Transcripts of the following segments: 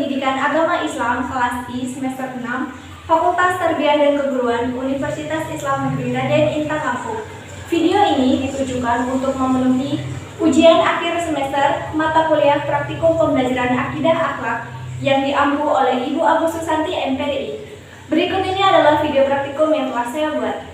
Pendidikan Agama Islam kelas I semester 6 Fakultas Tarbiyah dan Keguruan Universitas Islam Negeri Raden Intan Lampung. Video ini ditujukan untuk memenuhi ujian akhir semester mata kuliah praktikum pembelajaran akidah akhlak yang diampu oleh Ibu Agus Susanti MPDI. Berikut ini adalah video praktikum yang telah saya buat.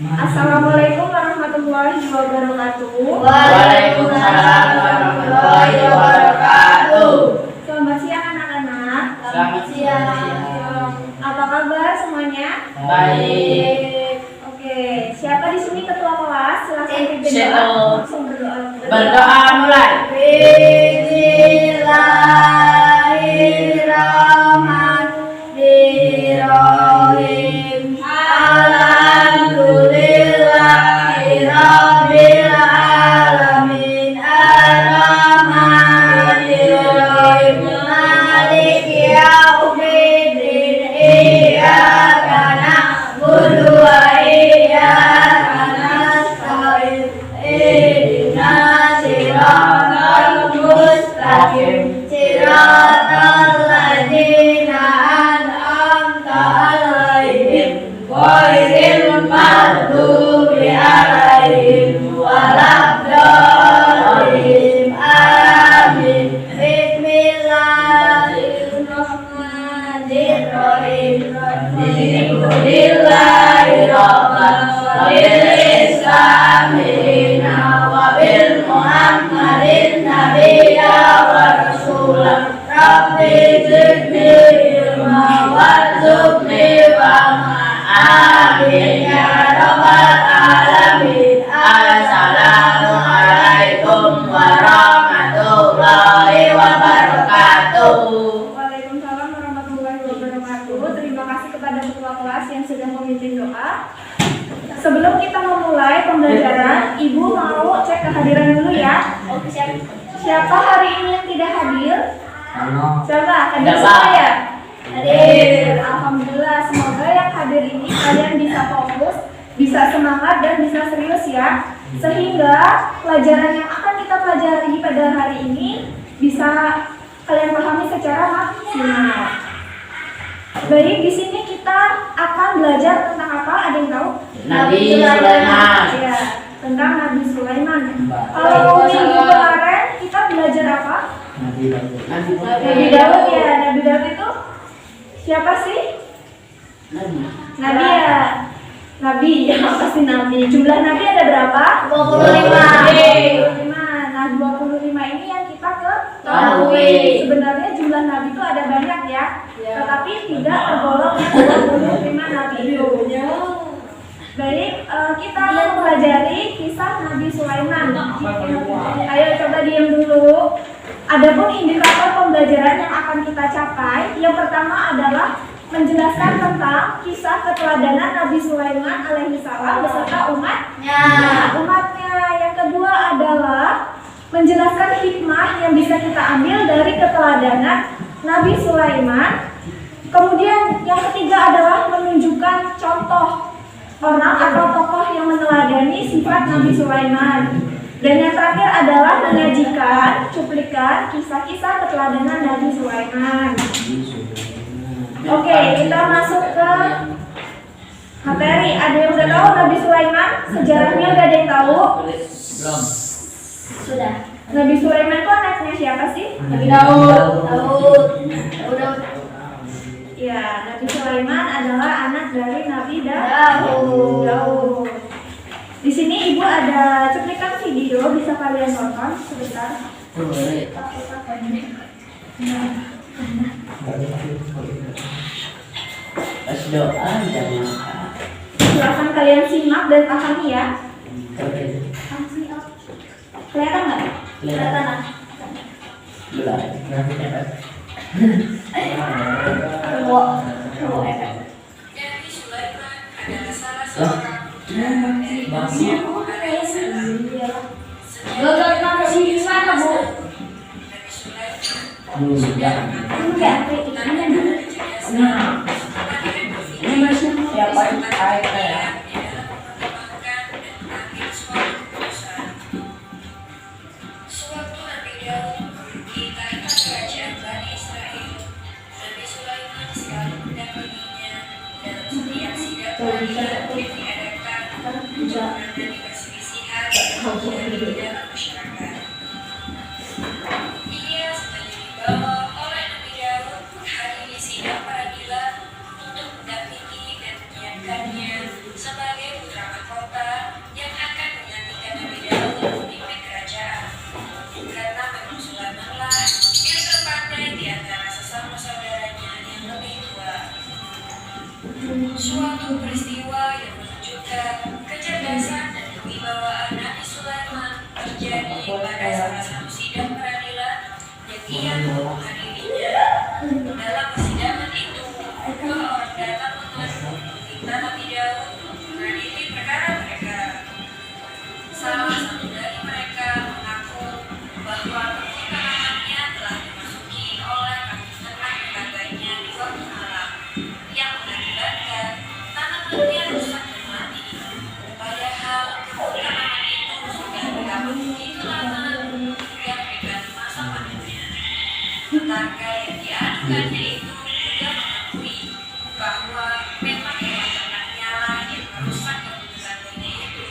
Assalamualaikum warahmatullahi wabarakatuh. Waalaikumsalam warahmatullahi wabarakatuh. Selamat siang anak-anak. Selamat siang. Apa kabar semuanya? Baik. Oke, siapa di sini ketua kelas? Silakan pimpin Saya. doa. Langsung berdoa. Berdoa mulai. Bismillahirrahmanirrahim. Alhamdulillahirabbil alamin. Arrahmanirrahim. Maliki yaumiddin. Iyyaka na'budu wa iyyaka nasta'in. Ihdinas siratal mustaqim. Siratal ladzina an'amta 'alaihim ghairil maghdubi 'alaihim waladdallin. Amin. Bismillahirrahmanirrahim. Alhamdulillahirabbil alamin wa bil Muhammadin nabiyya wa rasulah. Rabbi zidni ilma warzuqni fahma. Amin ya rabbal alamin. Assalamualaikum warahmatullahi wabarakatuh. Waalaikumsalam warahmatullahi wabarakatuh. Terima kasih kepada ketua kelas yang sudah memimpin doa. Sebelum kita memulai pembelajaran, Ibu mau cek kehadiran dulu ya. Oke, siap. Siapa hari ini yang tidak hadir? Siapa? Hadir semua ya? Hadir. Alhamdulillah, semoga yang hadir ini kalian bisa fokus, bisa semangat dan bisa serius ya. Sehingga pelajaran yang akan kita pelajari pada hari ini bisa kalian pahami secara maksimal. Baik, di sini kita akan belajar tentang apa? Ada yang tahu? Nabi Sulaiman. Ya, tentang Nabi Sulaiman. Kalau minggu kemarin kita belajar apa? Nabi Daud ya. Nabi Daud itu siapa sih? Nabi ya. Nabi ya, pasti Nabi. Jumlah Nabi ada berapa? 25. Nah, 25 ini yang kita ketahui. Sebenarnya jumlah Nabi itu ada banyak ya. Tetapi tidak tergolong yang 25 Nabi itu. Baik, kita akan mempelajari kisah Nabi Sulaiman. Ayo coba diam dulu. Adapun indikator pembelajaran yang akan kita capai, yang pertama adalah menjelaskan tentang kisah keteladanan Nabi Sulaiman alaihissalam beserta umatnya. Yang kedua adalah menjelaskan hikmah yang bisa kita ambil dari keteladanan Nabi Sulaiman. Kemudian yang ketiga adalah menunjukkan contoh orang atau tokoh yang meneladani sifat Nabi Sulaiman. Dan yang terakhir adalah menyajikan cuplikan kisah-kisah keteladanan Nabi Sulaiman. Oke, kita masuk ke materi. Ada yang udah tahu Nabi Sulaiman? Sejarahnya udah ada yang tahu? Belum. Sudah. Nabi Sulaiman itu anaknya siapa sih? Nabi Daud. Ya, Nabi Sulaiman adalah anak dari Nabi Daud. Di sini Ibu ada cuplikan video, bisa kalian tonton sebentar. Pas doa jangan. Silakan kalian simak dan pahami ya. Kelihatan nggak? Kelihatan. Belum. Sewaktu Nabi Daud di tanah kerajaan Bani Israel, sebagai putra mahkota yang akan menggantikan Nabi Daud memimpin kerajaan. Karena memang Sulaimanlah yang terpandai di antara sesama saudaranya yang lebih tua. Suatu peristiwa yang menunjukkan kecerdasan dan kewibawaan Nabi Sulaiman terjadi pada salah satu sidang peradilan yang ia menghadirinya. Dalam persidangan itu, dua orang datang meminta Nabi Daud menghadiri perkara mereka. Salah satu dari mereka mengaku bahwa kebun tanamannya telah dimasuki oleh kambing ternak tetangganya di waktu malam, yang mengakibatkan tanamannya rusak dan mati. Padahal kebun tanaman itu sudah berlaku begitu lama hingga mendekati masa panennya. Tetangga yang diadukannya itu juga mengakui bahwa memang hewan ternaknya lah yang merusak kebun tetangganya itu.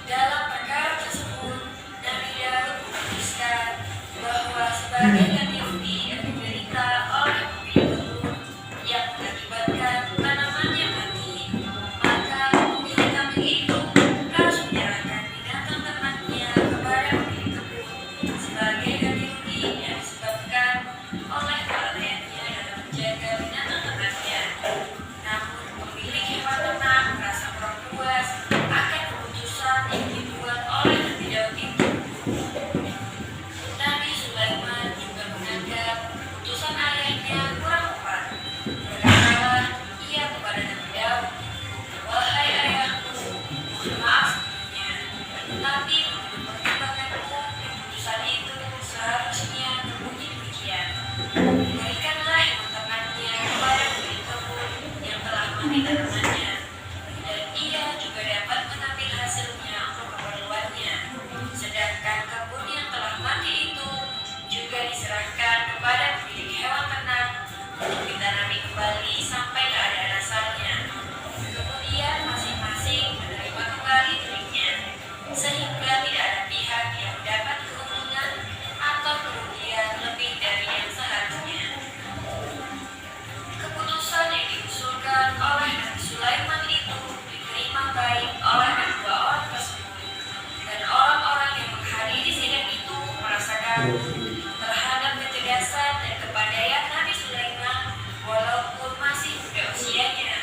Dalam perkara tersebut, Nabi Daud menuliskan bahwa sebagai ganti rugi yang diderita oleh pemilik kebun yang mengakibatkan tanamannya mati, maka pemilik kambing itu harus menyerahkan binatang ternaknya kepada pemilik kebun sebagai ganti rugi yang disebabkan oleh kelalaiannya dalam menjaga binatang ternaknya. Namun pemilik hewan ternak merasa kurang puas akan keputusan yang dibuat oleh Nabi Daud itu. Nabi Sulaiman juga menganggap keputusan ayahnya kurang tepat. Berkatalah ia kepada Nabi Daud, "Wahai ayahku, mohon maaf sebelumnya. Tapi menurut pertimbanganku, keputusan itu seharusnya berbunyi demikian. Berikanlah hewan ternaknya kepada pemilik kebun yang telah mati tanamannya, dan ia juga dapat mengambil hasilnya untuk keperluannya. Sedangkan kebun yang telah mati itu juga diserahkan kepada pemilik hewan ternak untuk ditanami kembali sampai keadaan asalnya. Kemudian masing-masing menerima kembali miliknya, sehingga tidak ada pihak yang mendapat keuntungan atau kerugian lebih dari yang seharusnya." Keputusan yang diusulkan oleh Nabi Sulaiman itu diterima baik oleh kedua orang tersebut, dan orang-orang yang menghadiri sidang itu merasa kagum terhadap kecerdasan dan kepandaian Nabi Sulaiman walaupun masih muda usianya.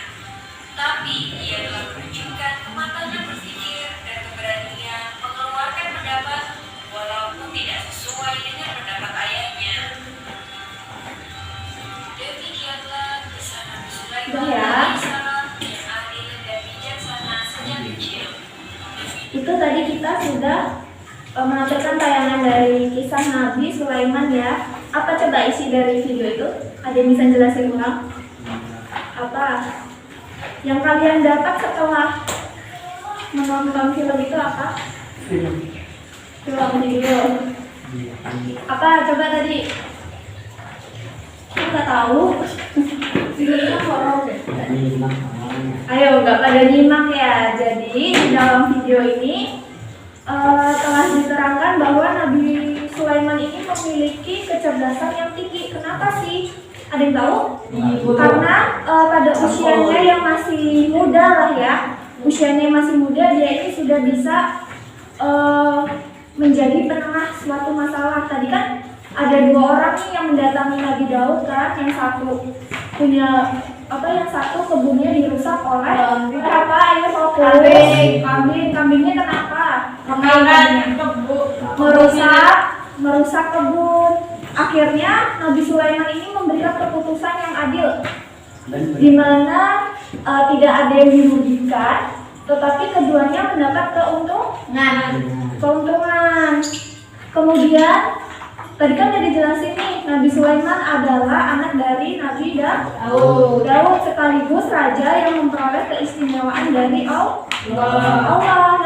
Tapi ia telah menunjukkan kematangan berpikir dan keberanian mengeluarkan pendapat walaupun tidak sesuai dengan pendapat ayahnya. Demikianlah kisah Nabi Sulaiman Udah ya. alaihissalam yang adil dan bijaksana sejak kecil. Itu tadi kita sudah menampilkan tayangan dari kisah Nabi Sulaiman ya. Apa coba isi dari video itu? Ada yang bisa jelasin kurang? Apa yang kalian dapat setelah menonton film itu apa? Film. Film video. Apa coba tadi? Kita tahu. Filmnya horor deh. Nggak nyimak awalnya. Ayo, nggak pada nyimak ya. Jadi di dalam video ini telah diterangkan bahwa Nabi Sulaiman ini memiliki kecerdasan yang tinggi. Kenapa sih? Ada yang tahu? Karena pada usianya yang masih muda lah ya, usianya yang masih muda, dia ini sudah bisa menjadi penengah suatu masalah. Tadi kan ada dua orang nih yang mendatangi Nabi Daud kan, yang satu punya yang satu kebunnya dirusak oleh apa? Ayo fokus. Kambingnya kenapa? Merusak kebun. Akhirnya Nabi Sulaiman ini memberikan keputusan yang adil, di mana tidak ada yang dirugikan, tetapi keduanya mendapat keuntungan. Kemudian tadi kan udah dijelasin nih, Nabi Sulaiman adalah anak dari Nabi Daud sekaligus raja yang memperoleh keistimewaan dari Allah.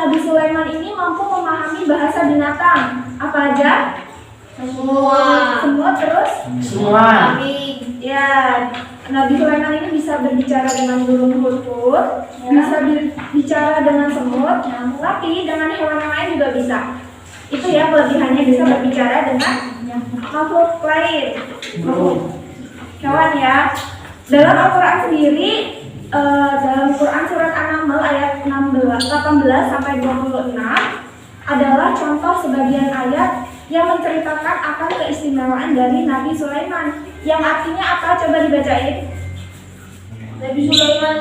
Nabi Sulaiman ini mampu memahami bahasa binatang. Apa aja? Semua terus? Semua. Ya, Nabi Sulaiman ini bisa berbicara dengan burung huruf, bisa bicara dengan semut, tapi dengan hewan yang lain juga bisa. Itu ya kelebihannya, bisa berbicara dengan makhluk lain, hewan ya. Dalam Al-Quran sendiri, dalam Quran surat An-Naml ayat 18 sampai 26 adalah contoh sebagian ayat yang menceritakan akan keistimewaan dari Nabi Sulaiman. Yang artinya apa? Coba dibacain. Nabi Sulaiman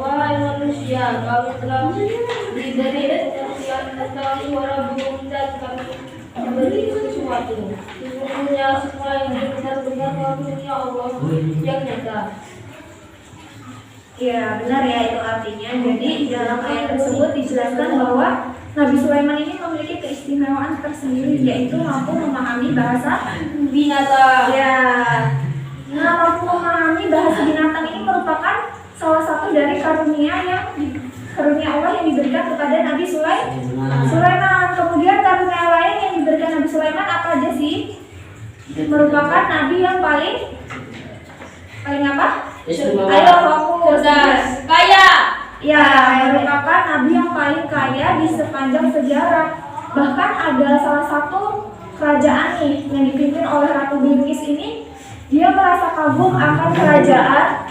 wahai manusia, kami telah diberi pengertian tentang suara burung dan kami memberi sesuatu. Sesungguhnya semua yang benar-benar karunia Allah yang nyata. Ya benar ya, itu artinya. Jadi di dalam ayat tersebut dijelaskan bahwa Nabi Sulaiman ini memiliki keistimewaan tersendiri, yaitu mampu memahami bahasa Binatang. ya. Nah, mampu memahami bahasa binatang ini merupakan salah satu dari karunia Allah yang diberikan kepada Nabi Sulaiman. Kemudian karunia lain yang diberikan Nabi Sulaiman apa aja sih? Merupakan nabi yang paling apa? Ayo fokus. Kaya. Ya, merupakan nabi yang paling kaya di sepanjang sejarah. Bahkan ada salah satu kerajaan nih yang dipimpin oleh Ratu Bilqis ini, dia merasa kagum akan kerajaan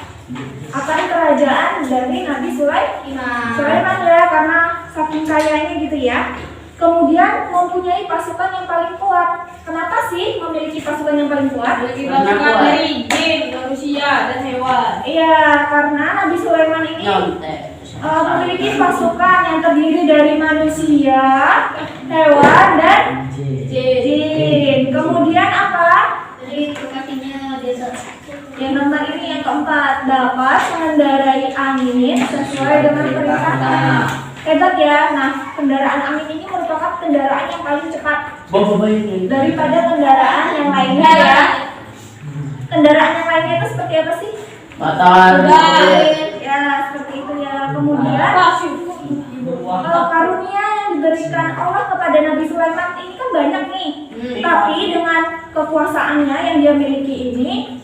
dari Nabi Sulaiman ya, karena saking kayanya gitu ya. Kemudian mempunyai pasukan yang paling kuat. Kenapa sih memiliki pasukan yang paling kuat? Memiliki pasukan dari jin, manusia, dan hewan. Iya, karena Nabi Sulaiman ini memiliki pasukan yang terdiri dari manusia, hewan, dan jin. Kemudian apa? Jadi kakinya desa. Yang nomor ini yang keempat, dapat mengendarai angin sesuai dengan perintahnya. Hebat ya. Nah, kendaraan angin ini merupakan kendaraan yang paling cepat daripada kendaraan yang lainnya ya. Kendaraan yang lainnya itu seperti apa sih? Motor. Ya, seperti itu ya. Kemudian karunia yang diberikan Allah kepada Nabi Sulaiman ini kan banyak nih. Tapi dengan kekuasaannya yang dia miliki ini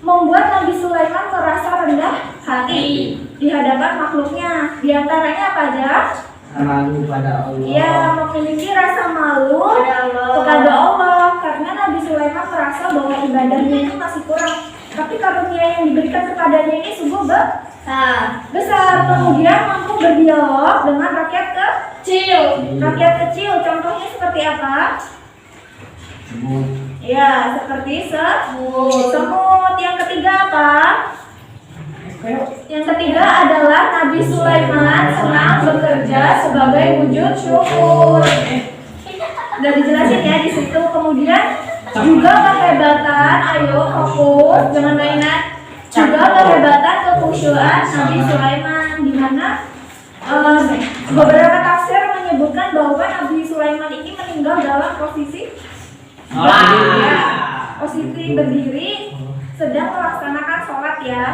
membuat Nabi Sulaiman merasa rendah hati di hadapan makhluknya. Di antaranya apa aja? Malu pada Allah. Ya, memiliki rasa malu kepada Allah karena Nabi Sulaiman merasa bahwa ibadahnya itu masih kurang. Tapi karunia yang diberikan kepadanya ini sungguh besar. Kemudian mampu berdialog dengan rakyat kecil. Rakyat kecil, contohnya seperti apa? Ya, seperti semut. Yang ketiga apa? Yang ketiga adalah Nabi Sulaiman senang bekerja sebagai wujud syukur. Udah dijelasin ya di situ. Kemudian juga kehebatan, ayo fokus, jangan mainan. Juga kehebatan kekhusyuan Nabi Sulaiman, di mana beberapa tafsir menyebutkan bahwa Nabi Sulaiman ini meninggal dalam posisi berdiri sedang melaksanakan sholat ya.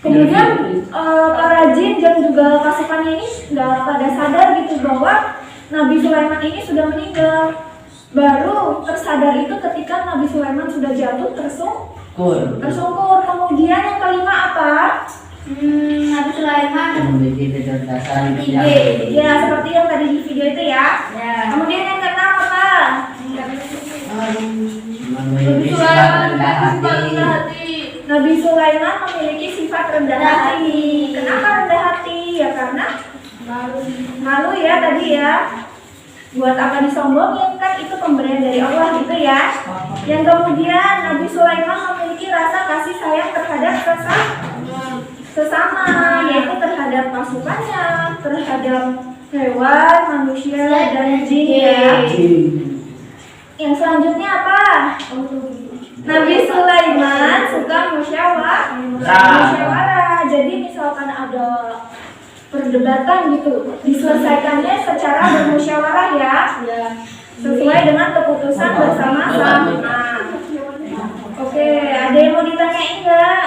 Kemudian para jin dan juga pasukannya ini nggak pada sadar gitu bahwa Nabi Sulaiman ini sudah meninggal. Baru tersadar itu ketika Nabi Sulaiman sudah jatuh tersungkur. Kemudian yang kelima apa? Nabi Sulaiman Memiliki kecerdasan ya, seperti yang tadi di video itu ya. Kemudian yang keenam apa? memiliki sifat rendah hati. Nabi Sulaiman memiliki sifat rendah hati. Kenapa rendah hati? Ya karena malu ya tadi ya. Buat apa disombongin, kan itu pemberian dari Allah gitu ya. Yang kemudian Nabi Sulaiman memiliki rasa kasih sayang terhadap sesama, yaitu terhadap pasukannya, terhadap hewan, manusia, dan jin ya. Yang selanjutnya apa? Nabi Sulaiman suka musyawarah. Jadi misalkan ada perdebatan gitu, diselesaikannya secara bermusyawarah ya, sesuai dengan keputusan bersama-sama. Oke, ada yang mau ditanyain nggak?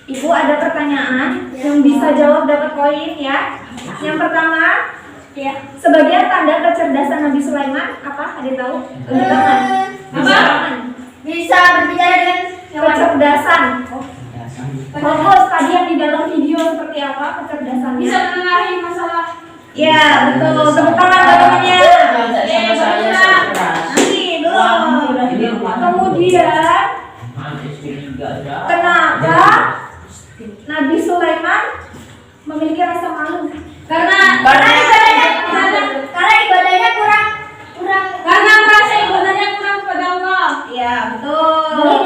Ibu ada pertanyaan yang bisa jawab dapat poin ya. Yang pertama, ya, sebagian tanda kecerdasan Nabi Sulaiman apa? Ada yang tahu? Apa? bisa berbicara dengan hewan. kecerdasan. Kecerdasan. Fokus tadi yang di dalam video seperti apa kecerdasannya? Bisa menengahi masalah. Ya, betul. Tepuk tangan teman-temannya. Sama saya sekeras. Nanti belum. Kemudian kenapa Nabi Sulaiman memiliki rasa malu? Karena ibadahnya kurang karena merasa ibadahnya kurang kepada Allah. Ya, betul.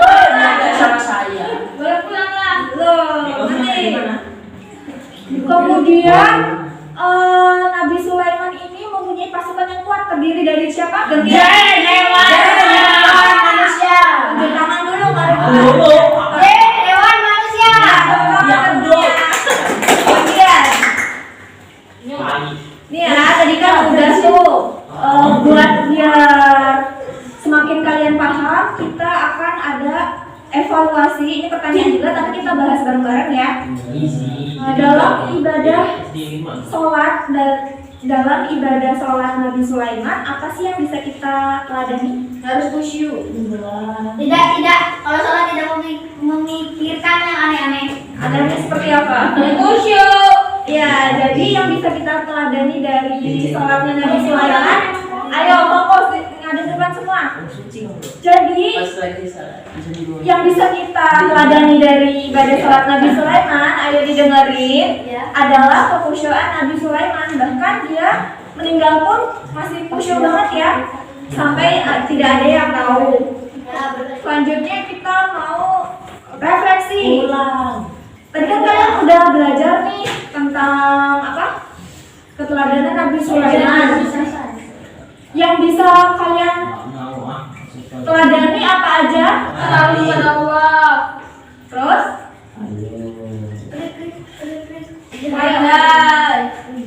Sama saya. Boleh pulanglah. Belum. Nanti. Kemudian Nabi Sulaiman ini mempunyai pasukan yang kuat, terdiri dari siapa? hewan manusia. Tunjuk tangan dulu, mari. Hewan manusia. Kemudian, nih ya, tadi kan udah tuh buat biar semakin kalian paham, kita akan ada evaluasi. Ini pertanyaan juga, tapi kita bahas bareng-bareng ya. Dalam ibadah sholat dan dalam ibadah sholat Nabi Sulaiman, apa sih yang bisa kita teladani? Harus khusyuk. Tidak. Kalau sholat tidak memikirkan yang aneh-aneh. Adanya seperti apa? Khusyuk. Ya, jadi yang bisa kita teladani dari sholatnya Nabi Sulaiman, ayo fokus ngadep depan semua. Jadi yang bisa kita teladani dari ibadah sholat Nabi Sulaiman, ayo didengerin, adalah kekhusyuan Nabi Sulaiman. Bahkan dia meninggal pun masih khusyuk banget ya, sampai tidak ada yang tahu. Selanjutnya kita mau refleksi. Tadi kan kalian udah belajar nih tentang apa? Keteladanan Nabi Sulaiman. Yang bisa kalian teladani apa aja? Tahu kepada Allah. Terus?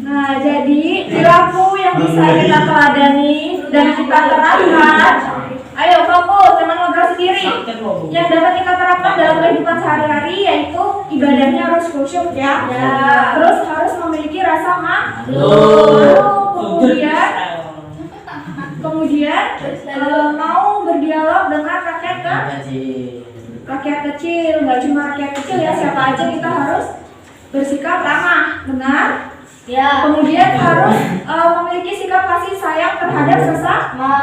Nah, jadi perilaku yang bisa kita teladani dan kita terapkan. Ayo fokus, jangan ngobrol sendiri. Yang dapat kita terapkan dalam kehidupan sehari-hari yaitu ibadahnya harus khusyuk ya. Terus harus memiliki rasa malu. Kemudian mau berdialog dengan rakyat kecil, nggak cuma rakyat kecil ya, siapa aja kita harus bersikap ramah, benar? Ya. Kemudian harus memiliki sikap kasih sayang terhadap sesama.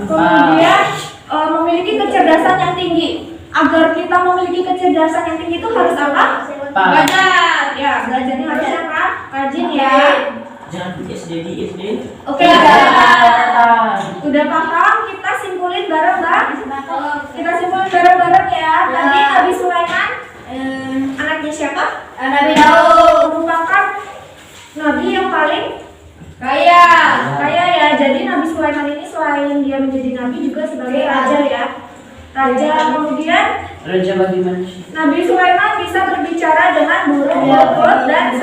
Kemudian memiliki kecerdasan yang tinggi. Agar kita memiliki kecerdasan yang tinggi itu harus apa? Belajar. Ya, belajarnya harus apa? Rajin ya. Jangan SD. Oke, udah paham? Kita simpulin bareng-bareng. Kita simpulin bareng-bareng ya. Tadi Nabi Sulaiman anaknya siapa? Nabi Daud. Merupakan nabi yang paling Kaya. ya. Jadi Nabi Sulaiman ini selain dia menjadi nabi juga sebagai raja ya. Raja. Kemudian Raja bagaimana sih? Nabi Sulaiman bisa berbicara dengan burung, bobot, dan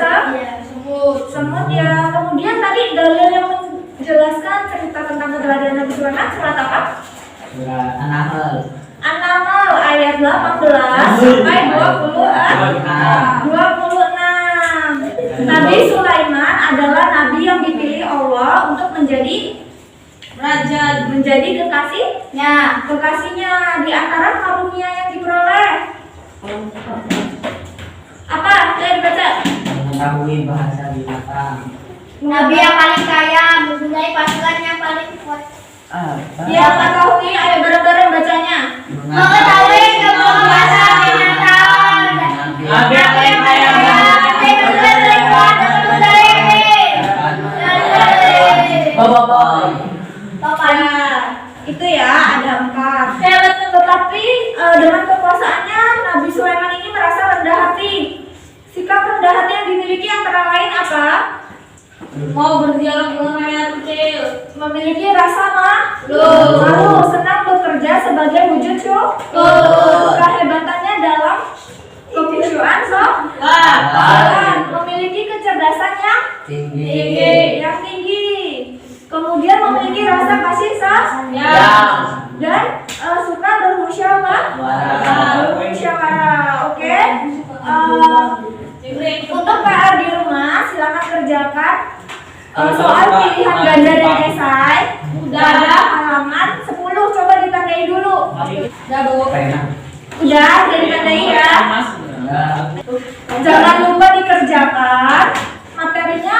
semut ya. Kemudian tadi dalil yang menjelaskan cerita tentang keteladanan Nabi Sulaiman surat apa? Surat An-Naml ayat 18 sampai 26. Nabi Sulaiman adalah nabi yang dipilih Allah untuk menjadi Raja. menjadi kekasihnya di antara karunia yang diperoleh. Apa? Ayo dibaca. Mengetahui bahasa binatang. Nabi yang paling kaya, mempunyai pasukan yang paling kuat. Ya, mengetahui. Ayo bareng-bareng bacanya. Mengetahui bahasa binatang. Nabi yang paling kaya. Itu ya, ada 4. Tetapi dengan kekuasaannya Nabi Sulaiman ini merasa rendah hati. Sikap rendah hati yang dimiliki antara lain apa? Mau berdialog dengan rakyat kecil. Memiliki rasa malu, senang bekerja sebagai wujud syukur. Kehebatannya dalam kekhusyuan memiliki kecerdasan yang tinggi. Kemudian memiliki rasa kasih sayang dan suka bermusyawarah. Oke. Untuk PR di rumah silakan kerjakan soal pilihan ganda dan esai pada halaman 10. dulu, coba ditandai dulu. Udah, Bu. Udah ditandai ya. Ya. Jangan lupa dikerjakan materinya.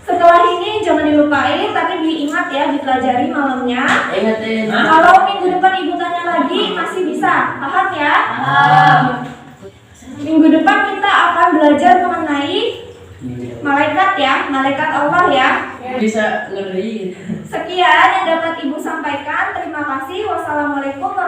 Setelah ini jangan dilupain, tapi diingat ya, dipelajari malamnya. Ingetin. Kalau minggu depan ibu tanya lagi masih bisa, paham ya? Minggu depan kita akan belajar mengenai malaikat ya, malaikat Allah ya. Bisa ngeri. Sekian yang dapat ibu sampaikan. Terima kasih. Wassalamualaikum warahmatullahi wabarakatuh.